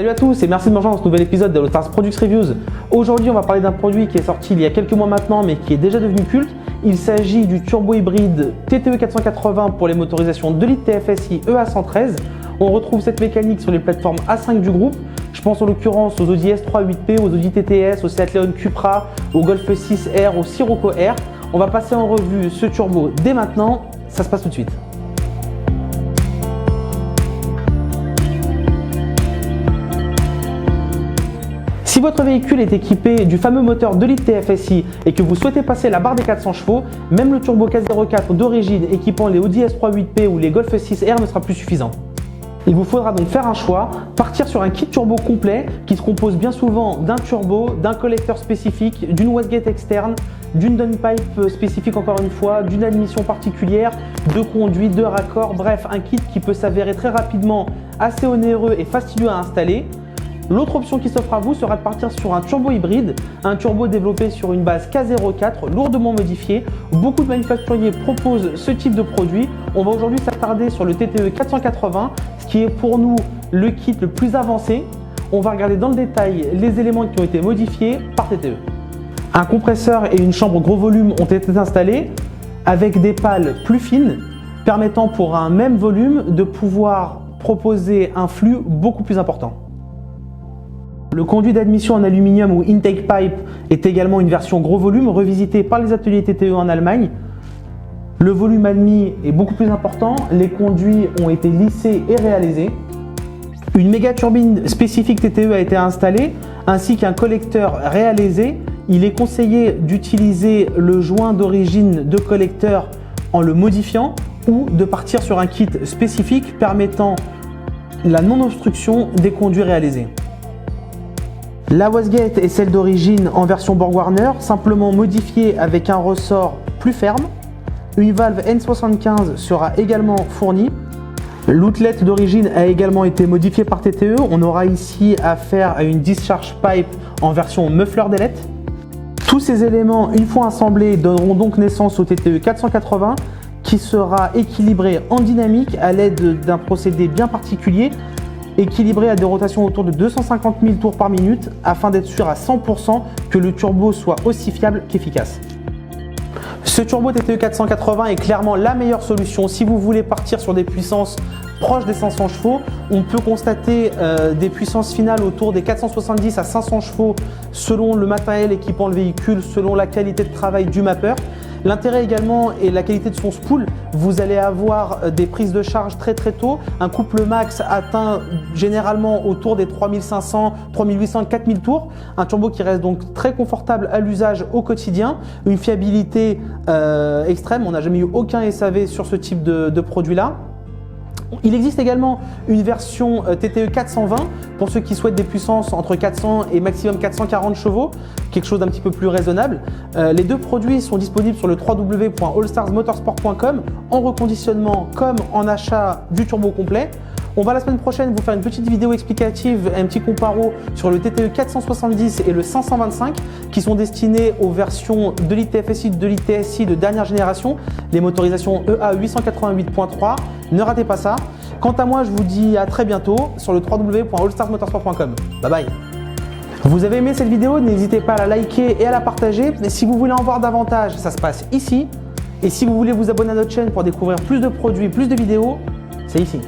Salut à tous et merci de me rejoindre dans ce nouvel épisode de Stars Product Reviews. Aujourd'hui, on va parler d'un produit qui est sorti il y a quelques mois maintenant mais qui est déjà devenu culte. Il s'agit du turbo hybride TTE 480 pour les motorisations 2 litres TFSI EA113. On retrouve cette mécanique sur les plateformes A5 du groupe. Je pense en l'occurrence aux Audi S3 8P, aux Audi TTS, au Seat Leon Cupra, au Golf 6R, au Sirocco R. On va passer en revue ce turbo dès maintenant. Ça se passe tout de suite. Si votre véhicule est équipé du fameux moteur 2 litres TFSI et que vous souhaitez passer la barre des 400 chevaux, même le turbo K04 d'origine équipant les Audi S3 8P ou les Golf 6R ne sera plus suffisant. Il vous faudra donc faire un choix, partir sur un kit turbo complet qui se compose bien souvent d'un turbo, d'un collecteur spécifique, d'une wastegate externe, d'une downpipe spécifique encore une fois, d'une admission particulière, de conduits, de raccords, bref un kit qui peut s'avérer très rapidement assez onéreux et fastidieux à installer. L'autre option qui s'offre à vous sera de partir sur un turbo hybride, un turbo développé sur une base K04 lourdement modifié. Beaucoup de manufacturiers proposent ce type de produit. On va aujourd'hui s'attarder sur le TTE 480, ce qui est pour nous le kit le plus avancé. On va regarder dans le détail les éléments qui ont été modifiés par TTE. Un compresseur et une chambre gros volume ont été installés avec des pales plus fines permettant pour un même volume de pouvoir proposer un flux beaucoup plus important. Le conduit d'admission en aluminium ou intake pipe est également une version gros volume revisitée par les ateliers TTE en Allemagne. Le volume admis est beaucoup plus important, les conduits ont été lissés et réalisés. Une méga turbine spécifique TTE a été installée ainsi qu'un collecteur réalisé. Il est conseillé d'utiliser le joint d'origine de collecteur en le modifiant ou de partir sur un kit spécifique permettant la non-obstruction des conduits réalisés. La wastegate est celle d'origine en version BorgWarner, simplement modifiée avec un ressort plus ferme. Une valve N75 sera également fournie. L'outlet d'origine a également été modifié par TTE. On aura ici affaire à une discharge pipe en version muffler d'ailette. Tous ces éléments, une fois assemblés, donneront donc naissance au TTE 480 qui sera équilibré en dynamique à l'aide d'un procédé bien particulier, équilibré à des rotations autour de 250 000 tours par minute afin d'être sûr à 100% que le turbo soit aussi fiable qu'efficace. Ce turbo TTE 480 est clairement la meilleure solution si vous voulez partir sur des puissances proches des 500 chevaux. On peut constater des puissances finales autour des 470 à 500 chevaux selon le matériel équipant le véhicule, selon la qualité de travail du mappeur. L'intérêt également est la qualité de son spool. Vous allez avoir des prises de charge très tôt. Un couple max atteint généralement autour des 3500, 3800, 4000 tours. Un turbo qui reste donc très confortable à l'usage au quotidien. Une fiabilité extrême. On n'a jamais eu aucun SAV sur ce type de produit-là. Il existe également une version TTE 420 pour ceux qui souhaitent des puissances entre 400 et maximum 440 chevaux, quelque chose d'un petit peu plus raisonnable. Les deux produits sont disponibles sur le www.allstarsmotorsport.com en reconditionnement comme en achat du turbo complet. On va la semaine prochaine vous faire une petite vidéo explicative, un petit comparo sur le TTE 470 et le 525 qui sont destinés aux versions 2 litres TFSI, 2 litres TSI de dernière génération, les motorisations EA 888.3. Ne ratez pas ça. Quant à moi, je vous dis à très bientôt sur le www.allstarsmotorsport.com. Bye bye. Vous avez aimé cette vidéo? N'hésitez pas à la liker et à la partager. Si vous voulez en voir davantage, ça se passe ici. Et si vous voulez vous abonner à notre chaîne pour découvrir plus de produits, plus de vidéos, c'est ici.